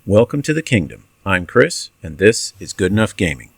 Welcome to the Kingdom. I'm Chris, and this is Good Enough Gaming.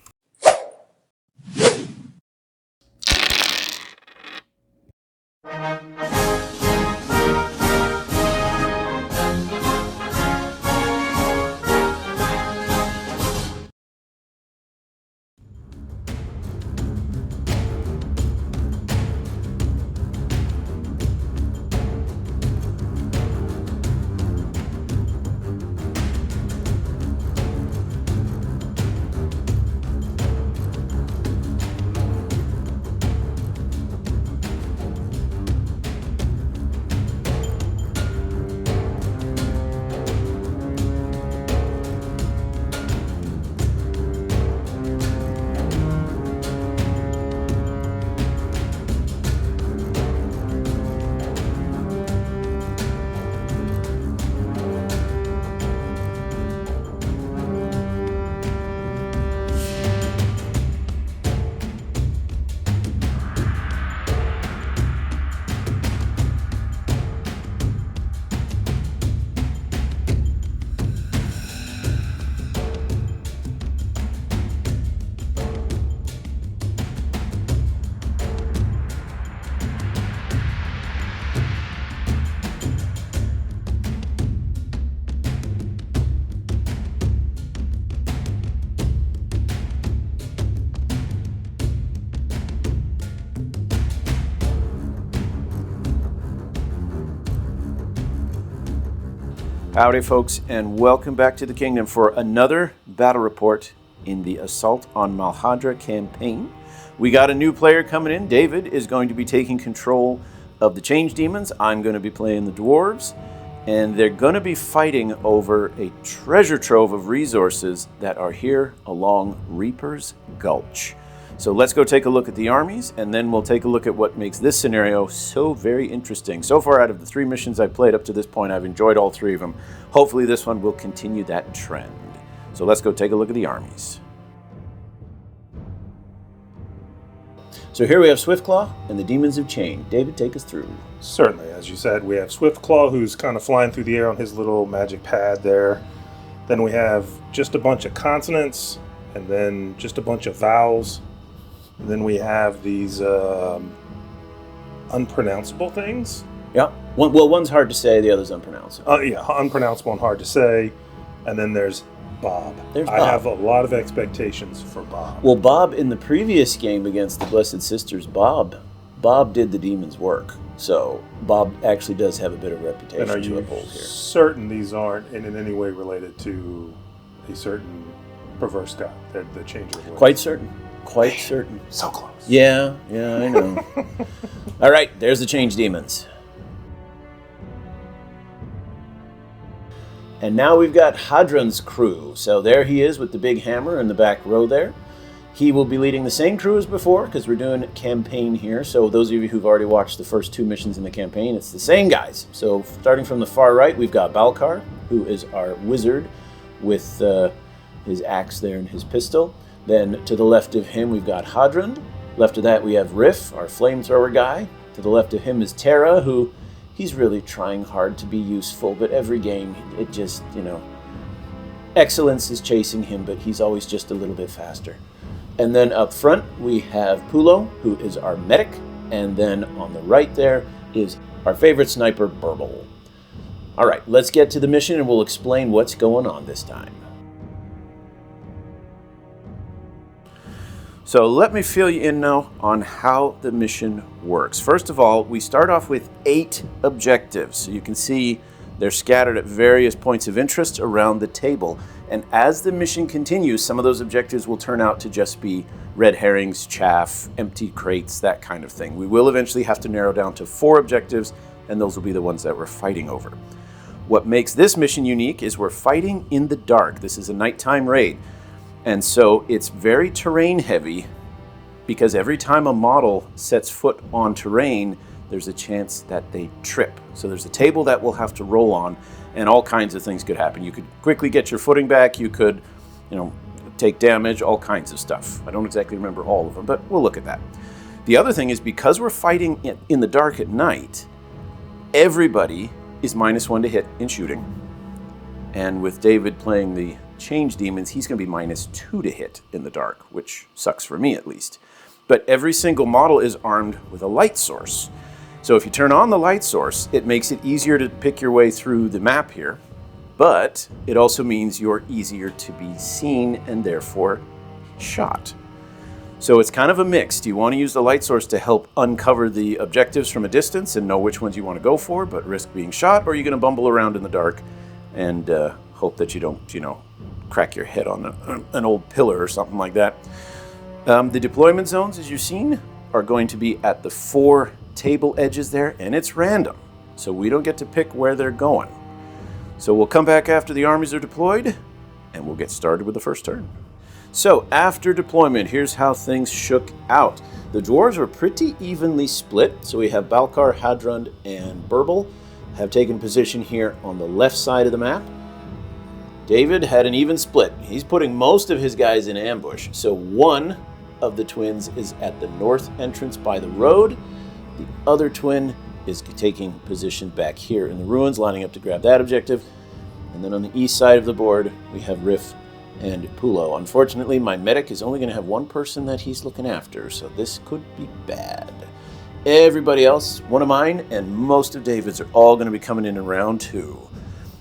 Howdy folks, and welcome back to the Kingdom for another battle report in the Assault on Malhadra campaign. We got a new player coming in. David is going to be taking control of the Change Demons. I'm going to be playing the Dwarves, and they're going to be fighting over a treasure trove of resources that are here along Reaper's Gulch. So let's go take a look at the armies, and then we'll take a look at what makes this scenario so very interesting. So far, out of the 3 missions I've played up to this point, I've enjoyed all 3 of them. Hopefully this one will continue that trend. So let's go take a look at the armies. So here we have Swiftclaw and the Demons of Change. David, take us through. Certainly. As you said, we have Swiftclaw, who's kind of flying through the air on his little magic pad there. Then we have just a bunch of consonants, and then just a bunch of vowels. And then we have these unpronounceable things. Yeah. One's hard to say, the other's unpronounceable. Yeah, unpronounceable and hard to say. And then there's Bob. I have a lot of expectations for Bob. Well, Bob, in the previous game against the Blessed Sisters, Bob did the demon's work. So Bob actually does have a bit of reputation to uphold here. Certain these aren't in any way related to a certain perverse guy, the changer of ways? Quite certain. Quite certain. So close. Yeah, I know. All right, there's the Change Demons. And now we've got Hadron's crew. So there he is with the big hammer in the back row there. He will be leading the same crew as before because we're doing campaign here. So those of you who've already watched the first 2 missions in the campaign, it's the same guys. So starting from the far right, we've got Balkar, who is our wizard with his axe there and his pistol. Then to the left of him, we've got Hadron. Left of that, we have Riff, our flamethrower guy. To the left of him is Terra, who he's really trying hard to be useful, but every game, it just, excellence is chasing him, but he's always just a little bit faster. And then up front, we have Pulo, who is our medic. And then on the right there is our favorite sniper, Burble. All right, let's get to the mission, and we'll explain what's going on this time. So let me fill you in now on how the mission works. First of all, we start off with 8 objectives. So you can see they're scattered at various points of interest around the table. And as the mission continues, some of those objectives will turn out to just be red herrings, chaff, empty crates, that kind of thing. We will eventually have to narrow down to 4 objectives, and those will be the ones that we're fighting over. What makes this mission unique is we're fighting in the dark. This is a nighttime raid. And so it's very terrain heavy because every time a model sets foot on terrain, there's a chance that they trip. So there's a table that we'll have to roll on, and all kinds of things could happen. You could quickly get your footing back, you could, take damage, all kinds of stuff. I don't exactly remember all of them, but we'll look at that. The other thing is because we're fighting in the dark at night, everybody is -1 to hit in shooting. And with David playing the Change Demons, he's going to be -2 to hit in the dark, which sucks for me at least. But every single model is armed with a light source. So if you turn on the light source, it makes it easier to pick your way through the map here, but it also means you're easier to be seen and therefore shot. So it's kind of a mix. Do you want to use the light source to help uncover the objectives from a distance and know which ones you want to go for, but risk being shot, or are you going to bumble around in the dark and hope that you don't, crack your head on an old pillar or something like that? The deployment zones, as you've seen, are going to be at the 4 table edges there, and it's random, so we don't get to pick where they're going. So we'll come back after the armies are deployed, and we'll get started with the first turn. So after deployment, here's how things shook out. The dwarves were pretty evenly split, so we have Balcar, Hadrund, and Burble have taken position here on the left side of the map. David had an even split. He's putting most of his guys in ambush, so one of the twins is at the north entrance by the road. The other twin is taking position back here in the ruins, lining up to grab that objective. And then on the east side of the board, we have Riff and Pulo. Unfortunately, my medic is only going to have one person that he's looking after, so this could be bad. Everybody else, one of mine and most of David's, are all going to be coming in round 2.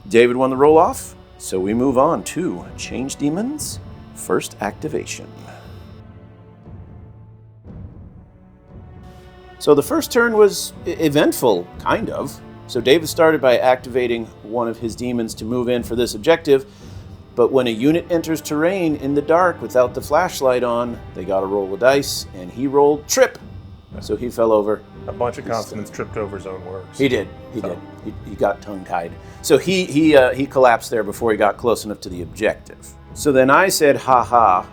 David won the roll-off, so we move on to Change Demons, first activation. So the first turn was eventful, kind of. So David started by activating one of his demons to move in for this objective, but when a unit enters terrain in the dark without the flashlight on, they got to roll a dice, and he rolled trip. So he fell over. A bunch of consonants tripped over his own words. He did. He got tongue-tied. So he collapsed there before he got close enough to the objective. So then I said, ha ha,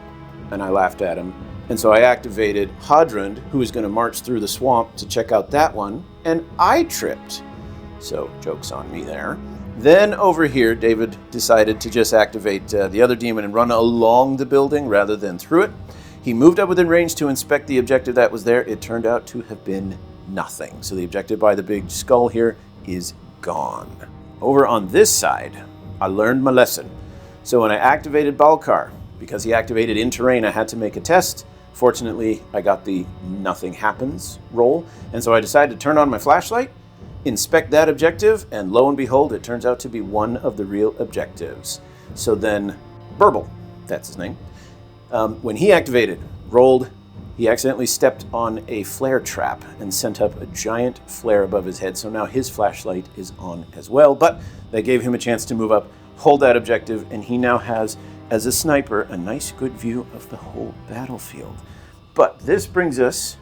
and I laughed at him. And so I activated Hadrund, who was going to march through the swamp to check out that one, and I tripped. So joke's on me there. Then over here, David decided to just activate the other demon and run along the building rather than through it. He moved up within range to inspect the objective that was there. It turned out to have been nothing. So the objective by the big skull here is gone. Over on this side, I learned my lesson. So when I activated Balcar, because he activated in terrain, I had to make a test. Fortunately, I got the nothing happens roll, and so I decided to turn on my flashlight, inspect that objective, and lo and behold, it turns out to be one of the real objectives. So then, Burble, that's his name, when he activated, rolled, he accidentally stepped on a flare trap and sent up a giant flare above his head, so now his flashlight is on as well, but that gave him a chance to move up, hold that objective, and he now has, as a sniper, a nice good view of the whole battlefield. But this brings us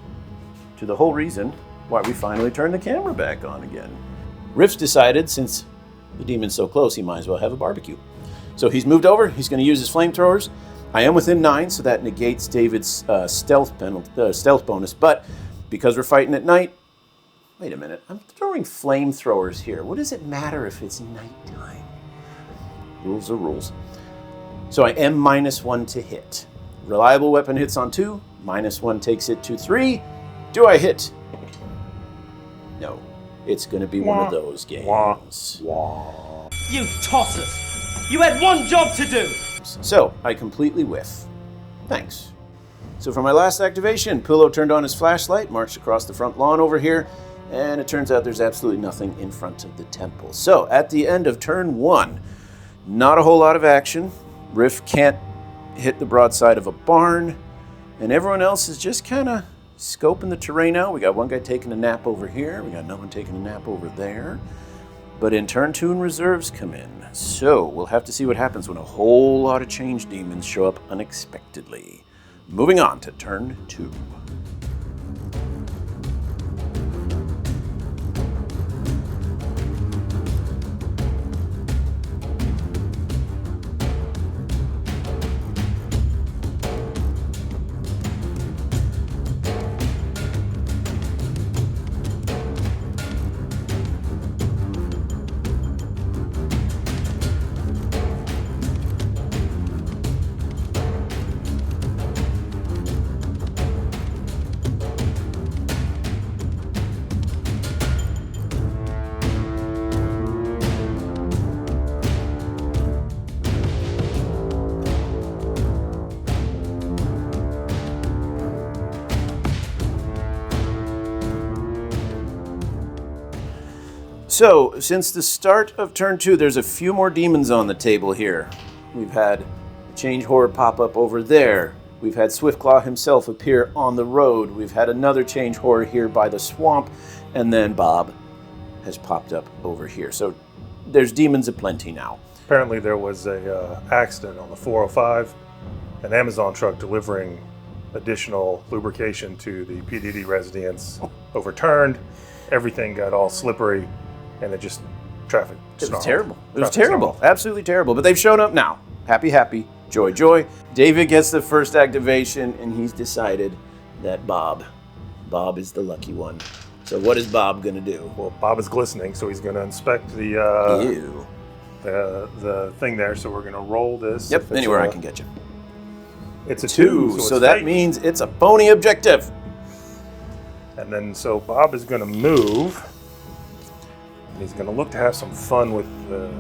to the whole reason why we finally turned the camera back on again. Riff's decided, since the demon's so close, he might as well have a barbecue. So he's moved over, he's going to use his flamethrowers. I am within 9, so that negates David's stealth bonus, but because we're fighting at night, wait a minute, I'm throwing flamethrowers here. What does it matter if it's nighttime? Rules are rules. So I am -1 to hit. Reliable weapon hits on 2, -1 takes it to 3. Do I hit? No. It's going to be one of those games. You tossers! You had one job to do! So, I completely whiff. Thanks. So for my last activation, Pulo turned on his flashlight, marched across the front lawn over here, and it turns out there's absolutely nothing in front of the temple. So, at the end of turn 1, not a whole lot of action. Riff can't hit the broadside of a barn, and everyone else is just kind of scoping the terrain out. We got one guy taking a nap over here, we got another one taking a nap over there. But in turn 2, reserves come in. So we'll have to see what happens when a whole lot of change demons show up unexpectedly. Moving on to turn 2. So, since the start of turn 2, there's a few more demons on the table here. We've had Change Horror pop up over there. We've had Swiftclaw himself appear on the road. We've had another Change Horror here by the swamp. And then Bob has popped up over here. So there's demons aplenty now. Apparently there was a accident on the 405. An Amazon truck delivering additional lubrication to the PDD residents overturned. Everything got all slippery, and it just traffic. It was terrible. It was terrible. Absolutely terrible. But they've shown up now. Happy, happy. Joy, joy. David gets the first activation, and he's decided that Bob is the lucky one. So what is Bob going to do? Well, Bob is glistening, so he's going to inspect the thing there. So we're going to roll this. Yep, anywhere I can get you. It's a 2. So that means it's a pony objective. And then, so Bob is going to move. And he's going to look to have some fun with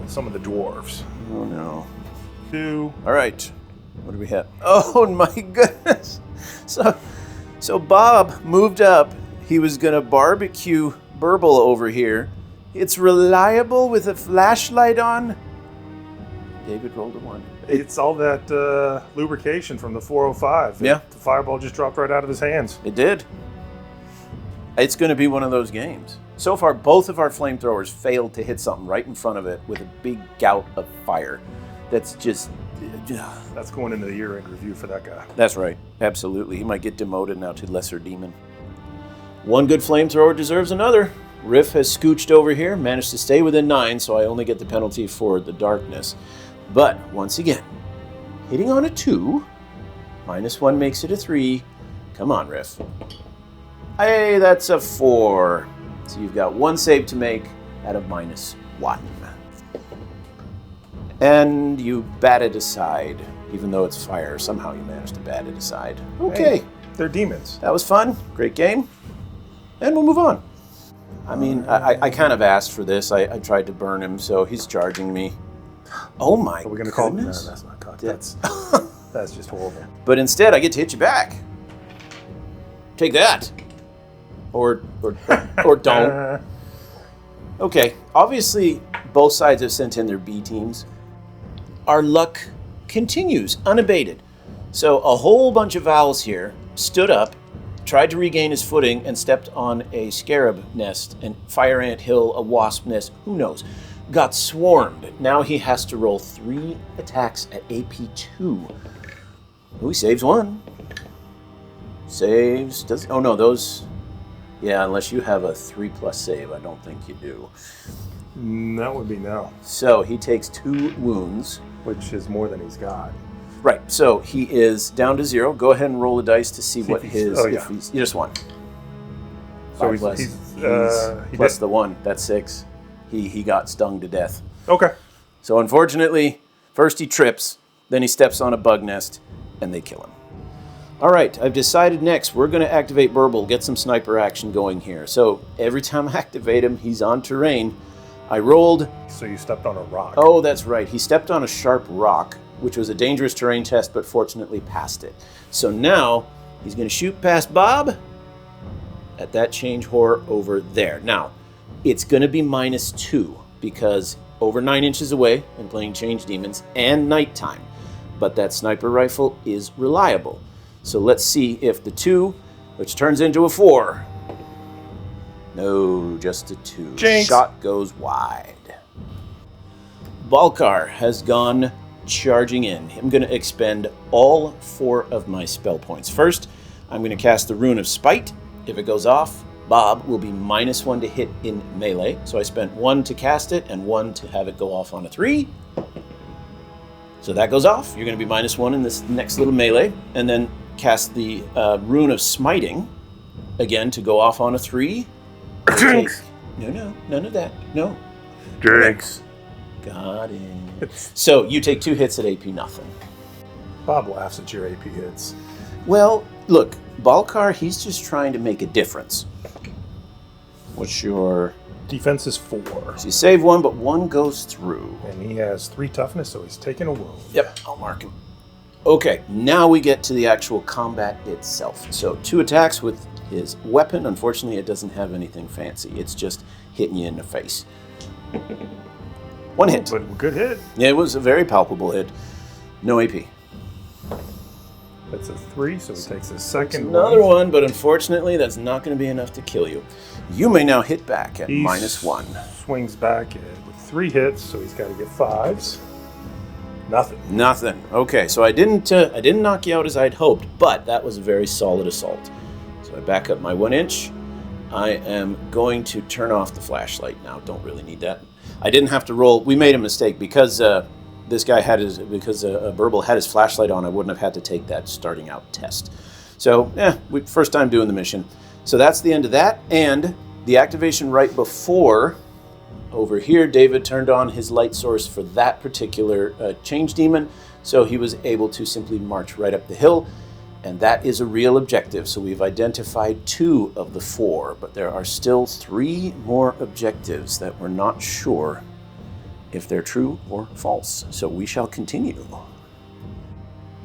some of the dwarves. Oh, no. 2. All right. What do we have? Oh, my goodness. So Bob moved up. He was going to barbecue Burble over here. It's reliable with a flashlight on. David rolled a 1. It's all that lubrication from the 405. Yeah. The fireball just dropped right out of his hands. It did. It's going to be one of those games. So far, both of our flamethrowers failed to hit something right in front of it with a big gout of fire. That's just... That's going into the year-end review for that guy. That's right. Absolutely. He might get demoted now to Lesser Demon. One good flamethrower deserves another. Riff has scooched over here, managed to stay within 9, so I only get the penalty for the darkness. But, once again, hitting on a 2, -1 makes it a 3. Come on, Riff. Hey, that's a 4. So you've got 1 save to make out of -1. And you bat it aside. Even though it's fire, somehow you managed to bat it aside. Okay. Hey, they're demons. That was fun. Great game. And we'll move on. I mean, I kind of asked for this. I tried to burn him, so he's charging me. Oh my goodness. Are we going to call him? No, that's not God. That's just horrible. But instead, I get to hit you back. Take that. Or don't. Okay, obviously, both sides have sent in their B teams. Our luck continues unabated. So a whole bunch of owls here stood up, tried to regain his footing, and stepped on a scarab nest, and fire ant hill, a wasp nest, who knows. Got swarmed. Now he has to roll 3 attacks at AP 2. Oh, he saves 1. Saves. Oh no, those... Yeah, unless you have a 3+ save, I don't think you do. That would be no. So he takes 2 wounds. Which is more than he's got. Right, so he is down to 0. Go ahead and roll a dice to see what his... Oh, yeah. If he's, just 1. So 5 plus. he's plus the 1, that's 6. He got stung to death. Okay. So unfortunately, first he trips, then he steps on a bug nest, and they kill him. All right, I've decided next we're going to activate Burble, get some sniper action going here. So every time I activate him, he's on terrain. I rolled... So you stepped on a rock. Oh, that's right. He stepped on a sharp rock, which was a dangerous terrain test, but fortunately passed it. So now he's going to shoot past Bob at that change horror over there. Now, it's going to be -2 because over 9 inches away and playing Change Demons and nighttime. But that sniper rifle is reliable. So let's see if the 2, which turns into a 4. No, just a 2. Jinx. Shot goes wide. Balkar has gone charging in. I'm going to expend all 4 of my spell points. First, I'm going to cast the Rune of Spite. If it goes off, Bob will be -1 to hit in melee. So I spent 1 to cast it and 1 to have it go off on a 3. So that goes off. You're going to be -1 in this next little melee. And then cast the Rune of Smiting, again to go off on a 3. Jinx! No, none of that. No. Jinx! Got it. So you take 2 hits at AP nothing. Bob laughs at your AP hits. Well, look, Balkar, he's just trying to make a difference. What's your... Defense is 4. So you save 1, but 1 goes through. And he has 3 toughness, so he's taking a wound. Yep, I'll mark him. Okay, now we get to the actual combat itself. So 2 attacks with his weapon. Unfortunately, it doesn't have anything fancy. It's just hitting you in the face. One hit. But good hit. Yeah, it was a very palpable hit. No AP. That's a 3, so he takes his second Another one, but unfortunately, that's not going to be enough to kill you. You may now hit back at -1. Swings back with 3 hits, so he's got to get 5s. Nothing. Nothing. Okay, so I didn't knock you out as I'd hoped, but that was a very solid assault. So I back up my 1 inch. I am going to turn off the flashlight now. Don't really need that. I didn't have to roll. We made a mistake because this guy had Burble had his flashlight on. I wouldn't have had to take that starting out test. So, first time doing the mission. So that's the end of that. And the activation right before, over here, David turned on his light source for that particular change demon. So he was able to simply march right up the hill. And that is a real objective. So we've identified 2 of the 4, but there are still 3 more objectives that we're not sure if they're true or false. So we shall continue.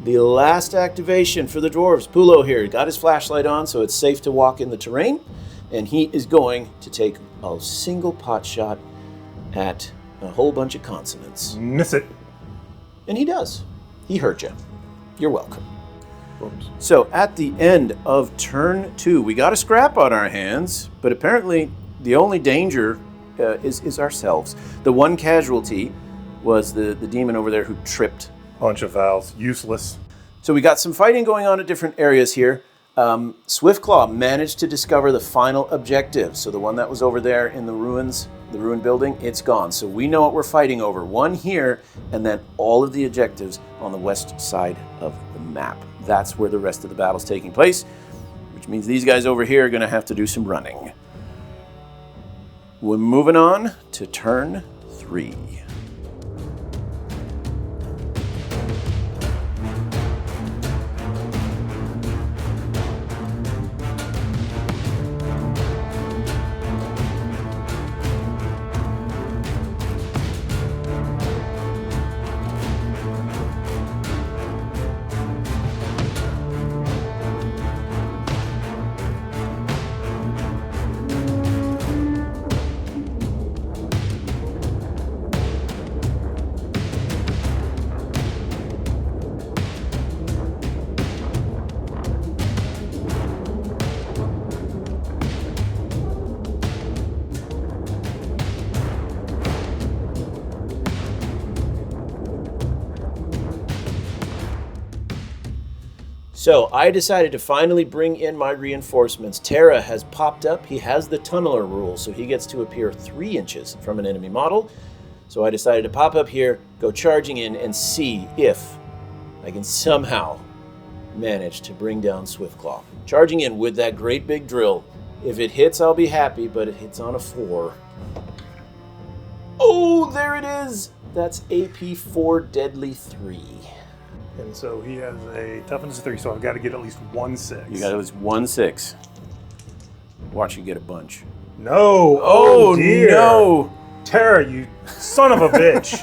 The last activation for the dwarves. Pulo here got his flashlight on, so it's safe to walk in the terrain. And he is going to take a single pot shot at a whole bunch of consonants. Miss it. And he does. He hurt you. You're welcome. Oops. So at the end of turn 2, we got a scrap on our hands, but apparently the only danger is ourselves. The one casualty was the demon over there who tripped. Bunch of Vals. Useless. So we got some fighting going on at different areas here. Swiftclaw managed to discover the final objective. So the one that was over there in the ruins, the ruined building, it's gone. So we know what we're fighting over. One here, and then all of the objectives on the west side of the map. That's where the rest of the battle's taking place, which means these guys over here are going to have to do some running. We're moving on to turn 3. So I decided to finally bring in my reinforcements. Terra has popped up. He has the tunneler rule, so he gets to appear 3 inches from an enemy model. So I decided to pop up here, go charging in, and see if I can somehow manage to bring down Swiftclaw. Charging in with that great big drill. If it hits, I'll be happy, but it hits on a 4. Oh, there it is! That's AP 4, Deadly 3. And so he has a toughness of 3, so I've got to get at least 1 6. You got at least 1 6. Watch you get a bunch. No! Oh dear! No! Terra, you son of a bitch!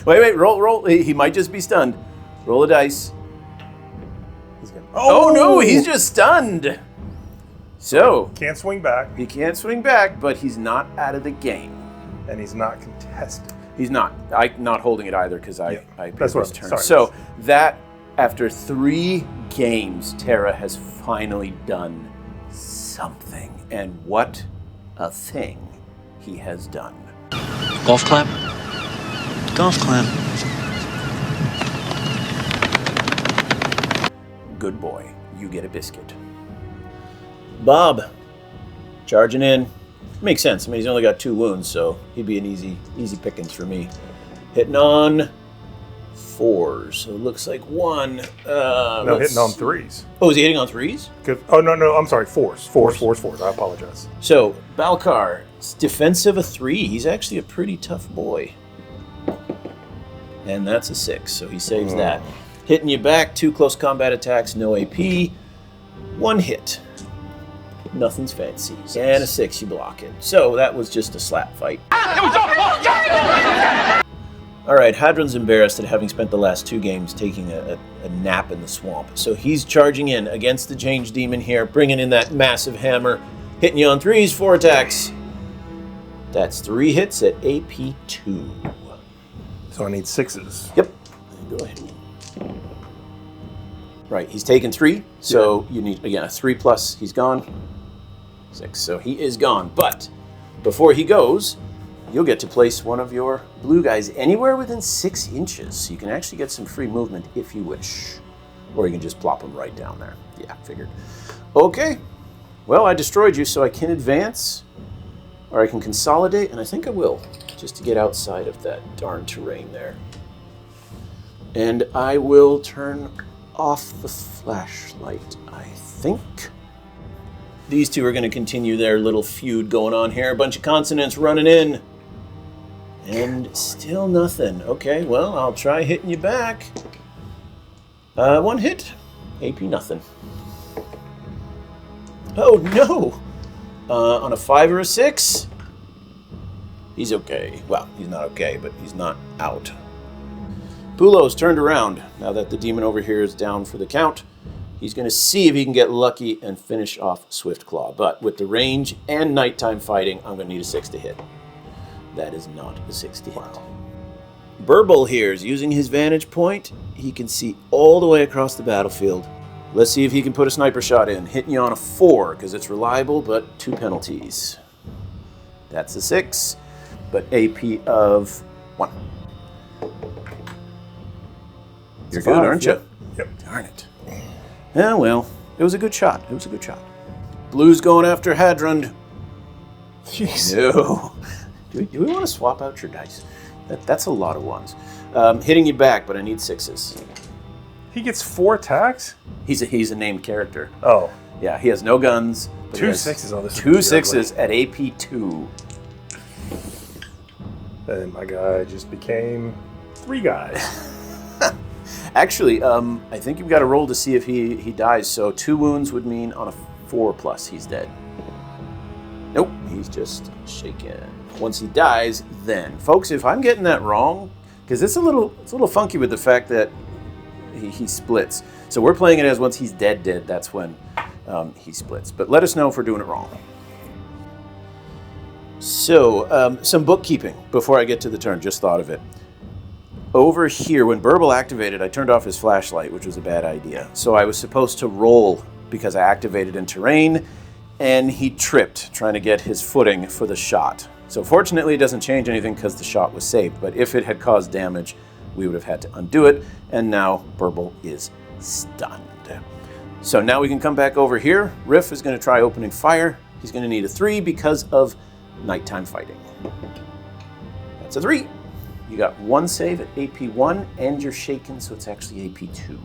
Wait, roll. He might just be stunned. Roll a dice. He's gonna... Oh no, he's just stunned. So, Can't swing back, he can't swing back, but he's not out of the game. and he's not contested. He's not. I'm not holding it either because I That's what his I'm turn. sorry. So that after 3 games, Terra has finally done something, and what a thing he has done. Golf clap? Golf clap. Good boy. You get a biscuit. Bob, charging in. Makes sense. I mean, he's only got 2 wounds, so he'd be an easy pickings for me. Hitting on 4s. So it looks like 1. No, hitting on 3s. Oh, is he hitting on 3s? Oh, no, I'm sorry, 4s. 4s. I apologize. So, Balcar, it's defensive a 3. He's actually a pretty tough boy. And that's a 6, so he saves that. Hitting you back, 2 close combat attacks, no AP. 1 hit. Nothing's fancy. And a 6, you block it. So that was just a slap fight. Alright, Hadron's embarrassed at having spent the last 2 games taking a nap in the swamp. So he's charging in against the Change Demon here, bringing in that massive hammer, hitting you on 3s, 4 attacks. That's 3 hits at AP 2. So I need 6s. Yep. Go ahead. Right, he's taken 3, so you need, again, a 3 plus. He's gone. 6, so he is gone. But before he goes, you'll get to place one of your blue guys anywhere within 6 inches. So you can actually get some free movement if you wish. Or you can just plop them right down there. Yeah, figured. Okay. Well, I destroyed you, so I can advance. Or I can consolidate, and I think I will, just to get outside of that darn terrain there. And I will turn off the flashlight, I think. These two are going to continue their little feud going on here. A bunch of consonants running in. And still nothing. Okay, well, I'll try hitting you back. 1 hit. AP nothing. Oh, no! On a 5 or a 6? He's okay. Well, he's not okay, but he's not out. Pulo's turned around. Now that the demon over here is down for the count, he's going to see if he can get lucky and finish off Swiftclaw. But with the range and nighttime fighting, I'm going to need a 6 to hit. That is not a 6 to hit. Burble here is using his vantage point. He can see all the way across the battlefield. Let's see if he can put a sniper shot in. Hitting you on a 4, because it's reliable, but 2 penalties. That's a 6, but AP of 1. You're good, aren't you? Yep. Darn it. Yeah, well, it was a good shot. It was a good shot. Blue's going after Hadrund. Jeez. No. Do we want to swap out your dice? That's a lot of 1s. Hitting you back, but I need 6s. He gets 4 attacks? He's a named character. Oh. Yeah, he has no guns. 2 6s on this. 2 6s at AP 2. And my guy just became 3 guys. Actually, I think you've got to roll to see if he dies. So 2 wounds would mean on a 4 plus he's dead. Nope, he's just shaken. Once he dies, then. Folks, if I'm getting that wrong, because it's a little funky with the fact that he splits. So we're playing it as once he's dead, that's when he splits. But let us know if we're doing it wrong. So, some bookkeeping before I get to the turn. Just thought of it. Over here, when Burble activated, I turned off his flashlight, which was a bad idea. So I was supposed to roll because I activated in terrain, and he tripped trying to get his footing for the shot. So fortunately, it doesn't change anything because the shot was saved. But if it had caused damage, we would have had to undo it, and now Burble is stunned. So now we can come back over here. Riff is going to try opening fire. He's going to need a 3 because of nighttime fighting. That's a 3. You got 1 save at AP 1, and you're shaken, so it's actually AP 2.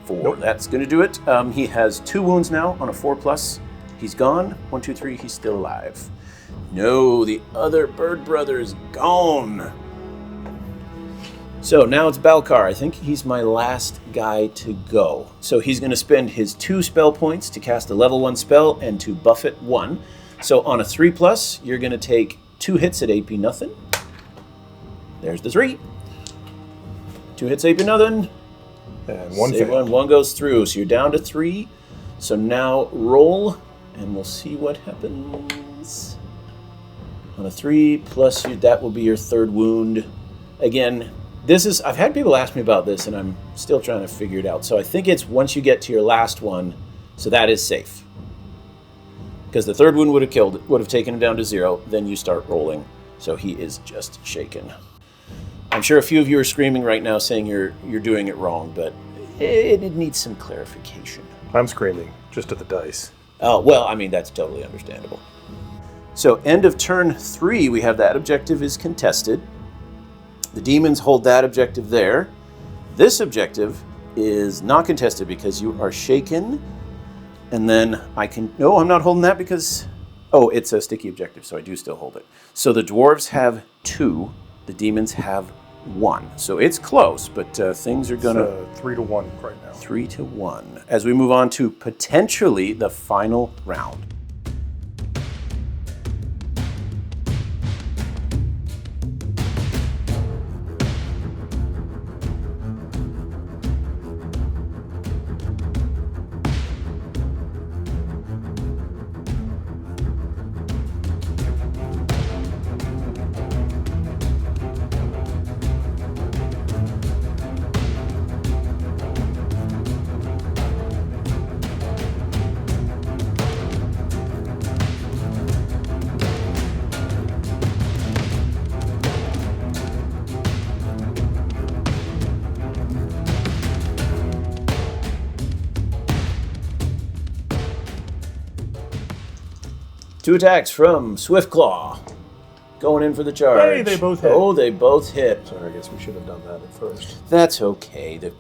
4. Nope. That's going to do it. He has 2 wounds now on a 4 plus. He's gone. 1, 2, 3. He's still alive. No, the other bird brother is gone. So now it's Balcar. I think he's my last guy to go. So he's going to spend his 2 spell points to cast a level 1 spell and to buff it 1. So on a 3 plus, you're going to take 2 hits at AP nothing. There's the 3. 2 hits AP nothing. And 1 Save fail. 1 goes through. So you're down to 3. So now roll, and we'll see what happens. On a 3 plus, that will be your 3rd wound. Again, I've had people ask me about this, and I'm still trying to figure it out. So I think it's once you get to your last one, so that is safe. Because the 3rd wound would have taken him down to 0, then you start rolling. So he is just shaken. I'm sure a few of you are screaming right now saying you're doing it wrong, but it needs some clarification. I'm screaming, just at the dice. Oh, well, I mean, that's totally understandable. So end of turn 3, we have that objective is contested. The demons hold that objective there. This objective is not contested because you are shaken. And then no, I'm not holding that because, it's a sticky objective, so I do still hold it. So the dwarves have 2, the demons have 1. So it's close, but things are going to... 3 to 1 right now. 3 to 1. As we move on to potentially the final round. 2 attacks from Swiftclaw. Going in for the charge. Hey, they both hit. Oh, they both hit. Sorry, I guess we should have done that at first. That's okay. The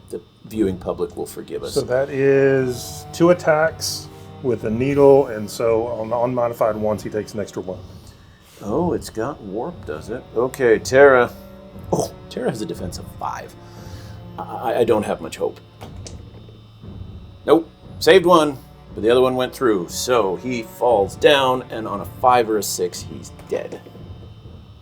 viewing public will forgive us. So that is 2 attacks with a needle, and so on the unmodified ones, he takes an extra 1. Oh, it's got warp, does it? Okay, Terra. Oh, Terra has a defense of 5. I don't have much hope. Nope. Saved one, but the other one went through. So he falls down, and on a 5 or a 6, he's dead.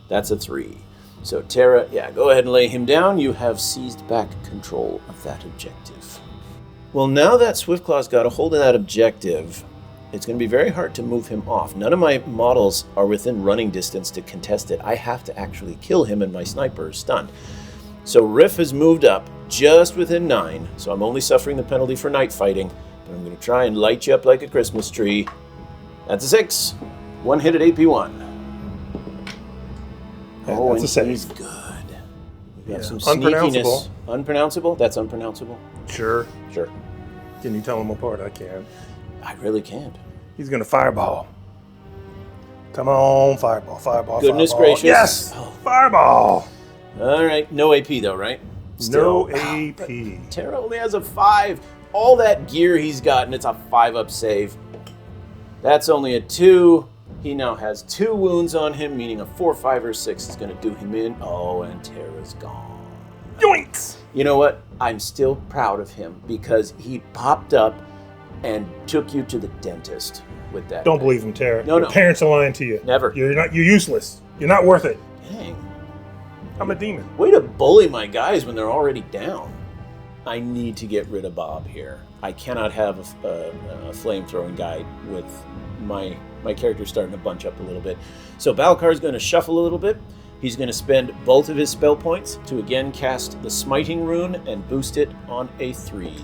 That's a 3. So Terra, yeah, go ahead and lay him down. You have seized back control of that objective. Well, now that Swiftclaw's got a hold of that objective, it's going to be very hard to move him off. None of my models are within running distance to contest it. I have to actually kill him, and my sniper is stunned. So Riff has moved up just within 9, so I'm only suffering the penalty for night fighting, but I'm going to try and light you up like a Christmas tree. That's a 6. 1 hit at AP1. Oh, that's a save. He's good. We got some Unpronounceable. sneakiness. Unpronounceable? That's unpronounceable? Sure. Sure. Can you tell them apart? I can't. I really can't. He's going to fireball. Come on, fireball, fireball, Goodness fireball. gracious. Yes! Oh. Fireball! All right. No AP, though, right? No Still. AP. Terra only has a 5. All that gear he's gotten, it's a 5-up save. That's only a 2. He now has 2 wounds on him, meaning a 4, 5, or 6 is going to do him in. Oh, and Terra's gone. Yoinks! You know what? I'm still proud of him because he popped up and took you to the dentist with that. Don't believe him, Tara. No, Your no. parents are lying to you. Never. You're useless. You're not worth it. Dang. I'm a demon. Way to bully my guys when they're already down. I need to get rid of Bob here. I cannot have a flame-throwing guy with my character starting to bunch up a little bit. So Balcar's going to shuffle a little bit. He's going to spend both of his spell points to again cast the Smiting Rune and boost it on a 3.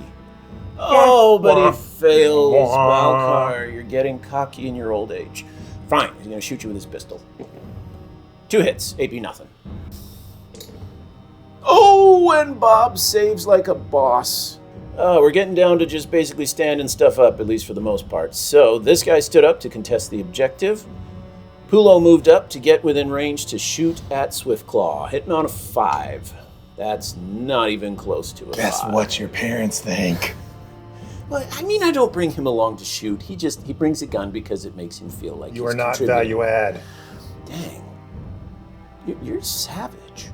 Oh, but he fails, Balcar. You're getting cocky in your old age. Fine, he's going to shoot you with his pistol. 2 hits, AP nothing. Oh, and Bob saves like a boss. We're getting down to just basically standing stuff up, at least for the most part. So this guy stood up to contest the objective. Pulo moved up to get within range to shoot at Swiftclaw, hitting on a 5. That's not even close to a 5. Guess what your parents think. Well, I mean, I don't bring him along to shoot. He brings a gun because it makes him feel like You he's are not contributing. value add. Dang. You're savage.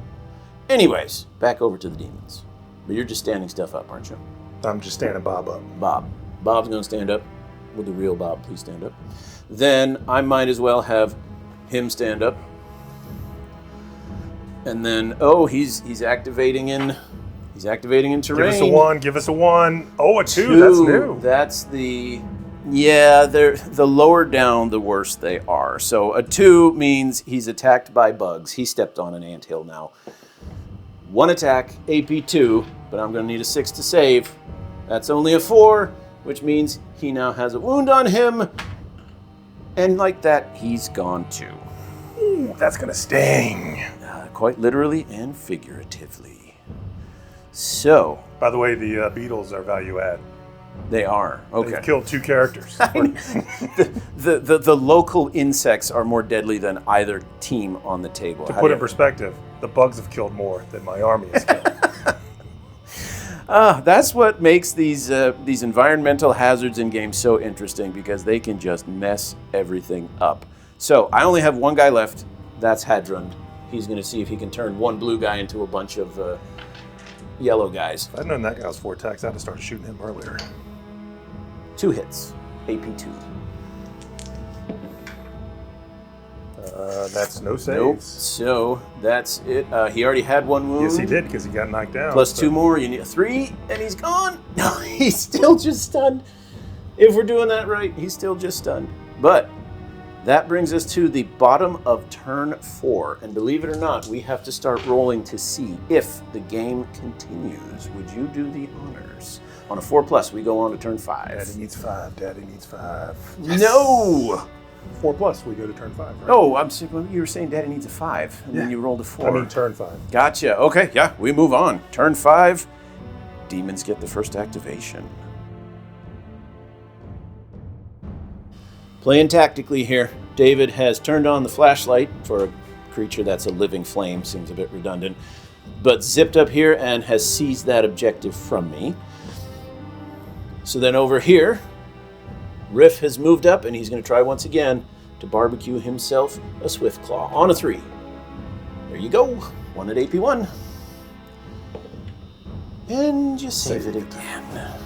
Anyways, back over to the demons. But you're just standing stuff up, aren't you? I'm just standing Bob up. Bob's going to stand up. Will the real Bob please stand up? Then I might as well have him stand up. And then, he's activating in terrain. Give us a 1. Give us a 1. Oh, a 2. That's new. That's the lower down, the worse they are. So a 2 means he's attacked by bugs. He stepped on an anthill now. 1 attack, AP 2, but I'm going to need a 6 to save. That's only a 4, which means he now has a wound on him. And like that, he's gone too. Ooh, that's going to sting. Quite literally and figuratively. So. By the way, the beetles are value add. They are. Okay. They've killed 2 characters. the local insects are more deadly than either team on the table. To put it in perspective, the bugs have killed more than my army has killed. That's what makes these environmental hazards in games so interesting, because they can just mess everything up. So I only have 1 guy left. That's Hadrund. He's going to see if he can turn 1 blue guy into a bunch of yellow guys. If I'd known that guy was 4 attacks, I'd have started shooting him earlier. 2 hits, AP 2. That's no saves. Nope. So that's it. He already had 1 wound. Yes, he did, because he got knocked down. Plus 2 more. You need a 3, and he's gone. No, he's still just stunned. If we're doing that right, he's still just stunned. But that brings us to the bottom of turn 4. And believe it or not, we have to start rolling to see if the game continues. Would you do the honors? On a 4+, we go on to turn 5. Daddy needs 5. Daddy needs 5. Yes. No! 4+, we go to turn 5, right? Oh, you were saying Daddy needs a 5, and then you rolled a 4. I mean turn 5. Gotcha. Okay, yeah, we move on. Turn 5, demons get the first activation. Playing tactically here. David has turned on the flashlight for a creature that's a living flame. Seems a bit redundant. But zipped up here and has seized that objective from me. So then over here, Riff has moved up, and he's going to try once again to barbecue himself a Swiftclaw on a 3. There you go. 1 at AP1. And you save it again.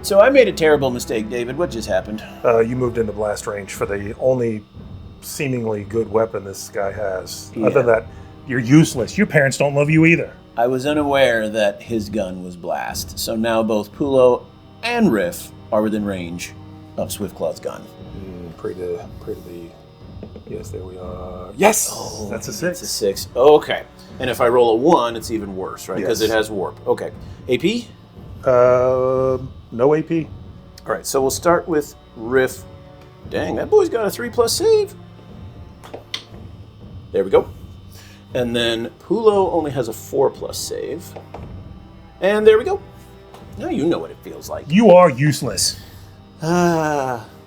So I made a terrible mistake, David. What just happened? You moved into blast range for the only seemingly good weapon this guy has. Yeah. Other than that, you're useless. Your parents don't love you either. I was unaware that his gun was blast. So now both Pulo and Riff are within range of Swiftclaw's gun. Pray to the... Yes, there we are. Yes! Oh, that's a 6. It's a 6. Okay. And if I roll a 1, it's even worse, right? Because Yes. it has warp. Okay. AP? No AP. All right, so we'll start with Riff. Dang, that boy's got a 3+ save. There we go. And then Pulo only has a 4+ save. And there we go. Now you know what it feels like. You are useless.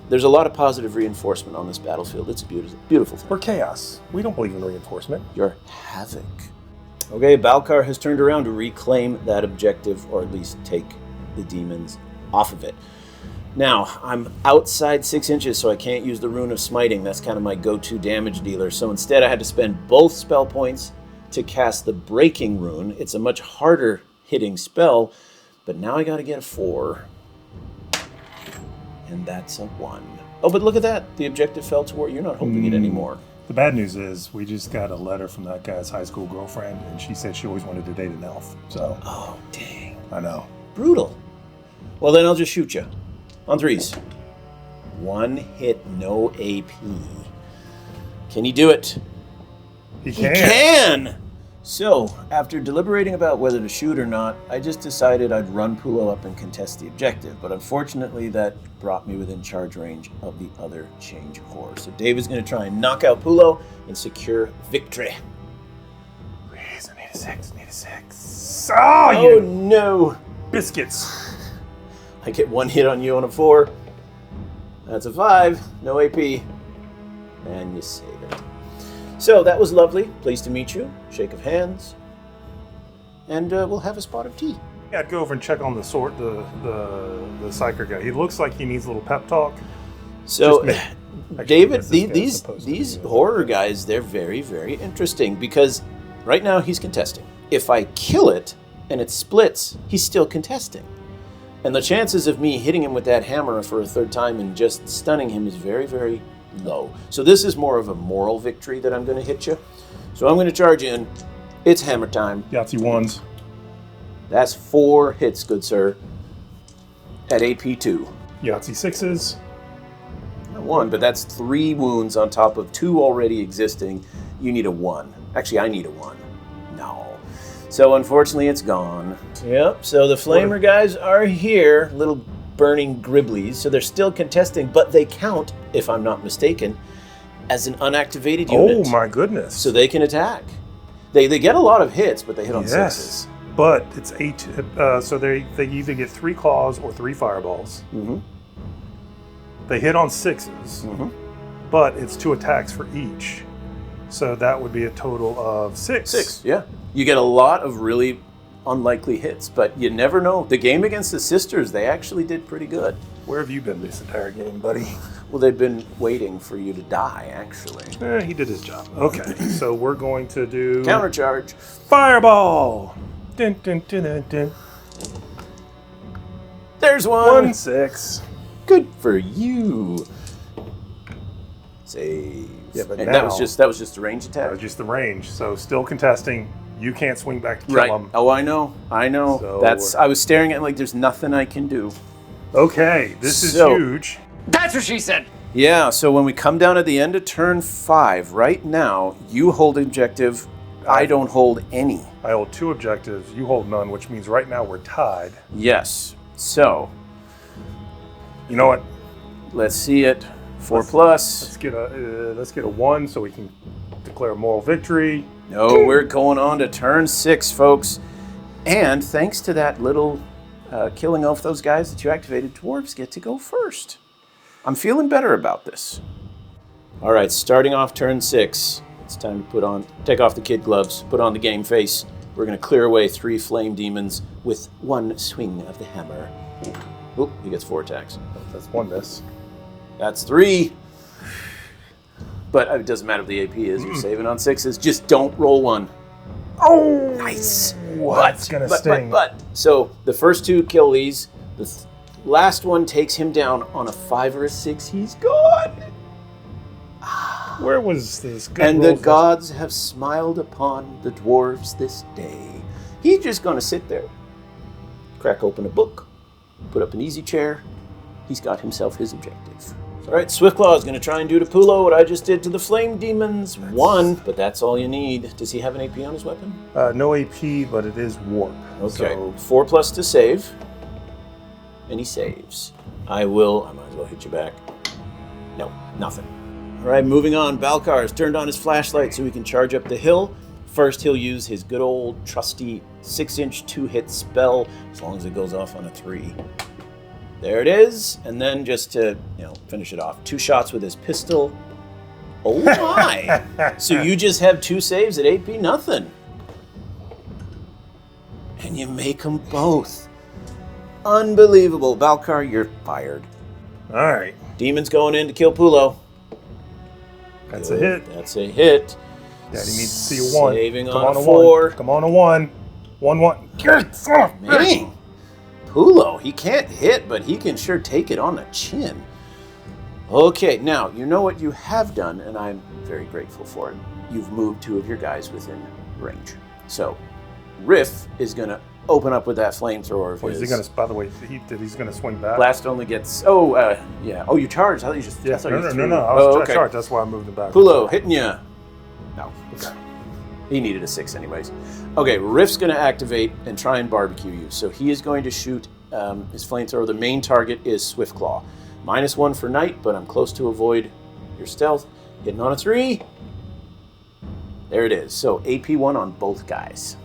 There's a lot of positive reinforcement on this battlefield. It's a beautiful thing. We're chaos. We don't believe in reinforcement. You're havoc. Okay, Balkar has turned around to reclaim that objective, or at least take the demons off of it. Now, I'm outside 6 inches, so I can't use the Rune of Smiting. That's kind of my go-to damage dealer. So instead, I had to spend both spell points to cast the Breaking Rune. It's a much harder hitting spell, but now I got to get a 4. And that's a 1. Oh, but look at that. The objective fell toward... You're not hoping it anymore. The bad news is we just got a letter from that guy's high school girlfriend, and she said she always wanted to date an elf. So, Oh, dang. I know. Brutal. Well, then I'll just shoot you. On 3s. 1 hit, no AP. Can you do it? He can. He can! So, after deliberating about whether to shoot or not, I just decided I'd run Pulo up and contest the objective. But unfortunately, that brought me within charge range of the other change horror. So David's going to try and knock out Pulo and secure victory. Please, I need a 6. Oh, You no! biscuits. I get 1 hit on you on a 4. That's a 5. No AP. And you save it. So that was lovely. Pleased to meet you. Shake of hands. And we'll have a spot of tea. Yeah, I'd go over and check on the psyker guy. He looks like he needs a little pep talk. So, Just me. Actually, David, that's this guy supposed to these be. horror guys, they're very, very interesting because right now he's contesting. If I kill it and it splits, he's still contesting. And the chances of me hitting him with that hammer for a 3rd time and just stunning him is very, very low. So this is more of a moral victory that I'm going to hit you. So I'm going to charge in. It's hammer time. Yahtzee 1s. That's 4 hits, good sir, at AP2. Yahtzee 6s. Not 1, but that's 3 wounds on top of 2 already existing. You need a 1. Actually, I need a 1. No. So unfortunately, it's gone. Yep, so the Flamer guys are here, little burning griblies, so they're still contesting, but they count, if I'm not mistaken, as an unactivated unit. Oh my goodness. So they can attack. They get a lot of hits, but they hit on 6s. But it's 8, so they either get 3 claws or 3 fireballs. Mm-hmm. They hit on 6s, but it's 2 attacks for each. So that would be a total of 6. 6, yeah. You get a lot of really unlikely hits, but you never know. The game against the sisters, they actually did pretty good. Where have you been this entire game, buddy? Well, they've been waiting for you to die, actually. He did his job. Okay, so we're going to do... Countercharge. Fireball! Dun, dun, dun, dun, dun. There's one. 1-6. Good for you. Save. Yeah, but and now- that was just a range attack. That was just the range, so still contesting. You can't swing back to kill Right. him. Oh, I know. So- I was staring at it like there's nothing I can do. Okay, this is So- huge. That's what she said. Yeah, so when we come down at the end of turn 5, right now, you hold objective, I don't hold any. I hold 2 objectives, you hold none, which means right now we're tied. Yes. So, You know what? let's see it. 4 Let's plus. get a 1 so we can declare a moral victory. No, we're going on to turn 6, folks. And thanks to that little killing off those guys that you activated, dwarves get to go first. I'm feeling better about this. All right, starting off turn 6. It's time to take off the kid gloves, put on the game face. We're going to clear away 3 flame demons with 1 swing of the hammer. Oop, he gets 4 attacks. That's 1 miss. That's 3. But it doesn't matter if the AP is. You're saving on 6s. Just don't roll 1. Oh! Nice. That's going to sting. But. So the first 2 kill these. The last one takes him down on a 5 or a 6. He's gone. Where was this? Good And the gods have smiled upon the dwarves this day. He's just going to sit there, crack open a book, put up an easy chair. He's got himself his objective. All right, Swiftclaw is going to try and do to Pulo what I just did to the flame demons. 1, but that's all you need. Does he have an AP on his weapon? No AP, but it is warp. Okay, So 4+ to save. And he saves. I might as well hit you back. No, nothing. All right, moving on. Balcar has turned on his flashlight so he can charge up the hill. First, he'll use his good old trusty 6-inch 2-hit spell, as long as it goes off on a 3. There it is. And then just to, finish it off, 2 shots with his pistol. Oh my! So you just have 2 saves at AP nothing. And you make them both. Unbelievable. Balcar, you're fired. All right. Demon's going in to kill Pulo. That's a hit. That's a hit. Daddy needs to see a 1. Saving Come on on a 4. 1. Come on a 1. 1. Good son of a bitch. Man. Pulo, he can't hit, but he can sure take it on the chin. Okay, now, you know what you have done, and I'm very grateful for it. You've moved 2 of your guys within range. So, Riff is going to open up with that flamethrower. Is he going to, by the way, he's going to swing back? Blast only gets, yeah. Oh, you charged? I thought you just, Yeah, I thought you threw. no. I was okay. charged. That's why I moved him back. Pulo, hitting ya. No. Okay. He needed a 6 anyways. Okay, Riff's going to activate and try and barbecue you. So he is going to shoot his flamethrower. The main target is Swiftclaw. -1 for night, but I'm close to avoid your stealth. Hitting on a 3. There it is. So AP1 on both guys.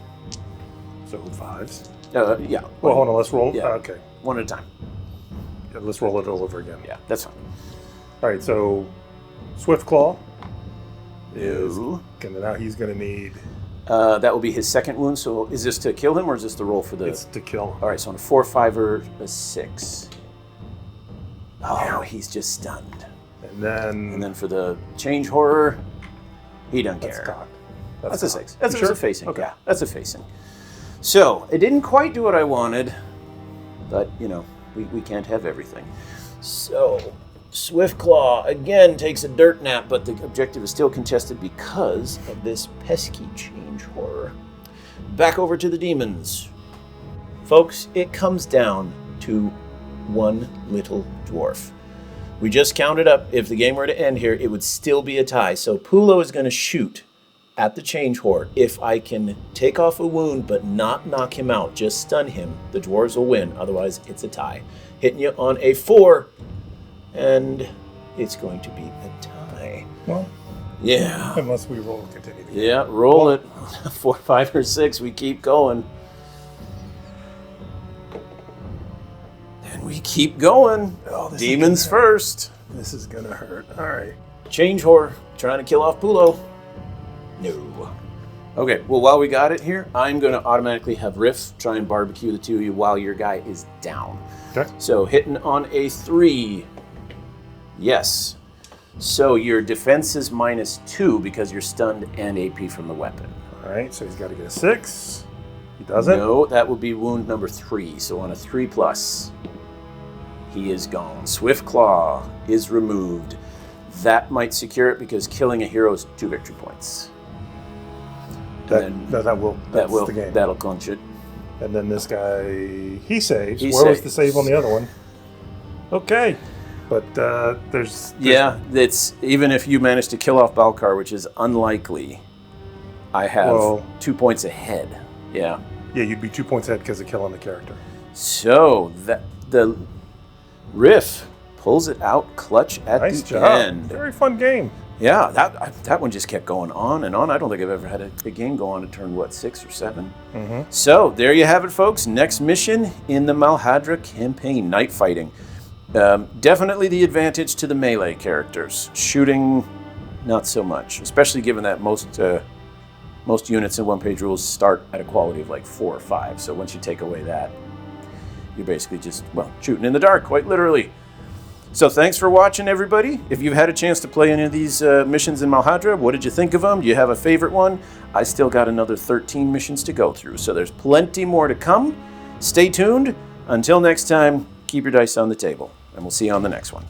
So 5s. Yeah. Well, hold on. Let's roll. Yeah. Okay. 1 at a time. Yeah, let's roll it all over again. Yeah, that's fine. All right. So Swiftclaw is No. now he's going to need. That will be his 2nd wound. So is this to kill him or is this the roll for the... It's to kill him. All right, so on a 4, 5, or a 6. Oh, he's just stunned. And then for the change horror, he doesn't that's care. cocked. That's a 6. That's sure? a facing. Okay. Yeah, that's a facing. So it didn't quite do what I wanted, but we can't have everything. So Swiftclaw again takes a dirt nap, but the objective is still contested because of this pesky change horror. Back over to the demons. Folks, it comes down to 1 little dwarf. We just counted up. If the game were to end here, it would still be a tie. So Pulo is going to shoot at the change horror. If I can take off a wound but not knock him out, just stun him, the dwarves will win. Otherwise, it's a tie. Hitting you on a 4, and it's going to be a tie. Well, yeah. unless we roll and continue. The game. Yeah, roll it. 4, 5, or 6. We keep going. And we keep going. Oh, this Demons is gonna hurt. first. This is gonna hurt. All right. Change horror, trying to kill off Pulo. No. Okay, well, while we got it here, I'm going to automatically have Riff try and barbecue the 2 of you while your guy is down. Okay. So hitting on a 3. Yes. So your defense is -2 because you're stunned and AP from the weapon. All right. So he's got to get a 6. He doesn't. No, that would be wound number 3. So on a 3+, he is gone. Swiftclaw is removed. That might secure it because killing a hero is 2 victory points. That'll clinch it. And then this guy, he saves. He Where was saves. the save on the other one? Okay. But there's Yeah, it's even if you manage to kill off Balcar, which is unlikely, I have 2 points ahead. Yeah. Yeah, you'd be 2 points ahead because of killing the character. So that the Riff pulls it out clutch at Nice the job. end. Very fun game. Yeah, that one just kept going on and on. I don't think I've ever had a game go on to turn, 6 or 7? Mm-hmm. So there you have it, folks. Next mission in the Malhadra campaign, night fighting. Definitely the advantage to the melee characters. Shooting, not so much, especially given that most units in one-page rules start at a quality of like 4 or 5. So once you take away that, you're basically just, well, shooting in the dark, quite literally. So thanks for watching, everybody. If you've had a chance to play any of these missions in Malhadra, what did you think of them? Do you have a favorite one? I still got another 13 missions to go through, so there's plenty more to come. Stay tuned. Until next time, keep your dice on the table, and we'll see you on the next one.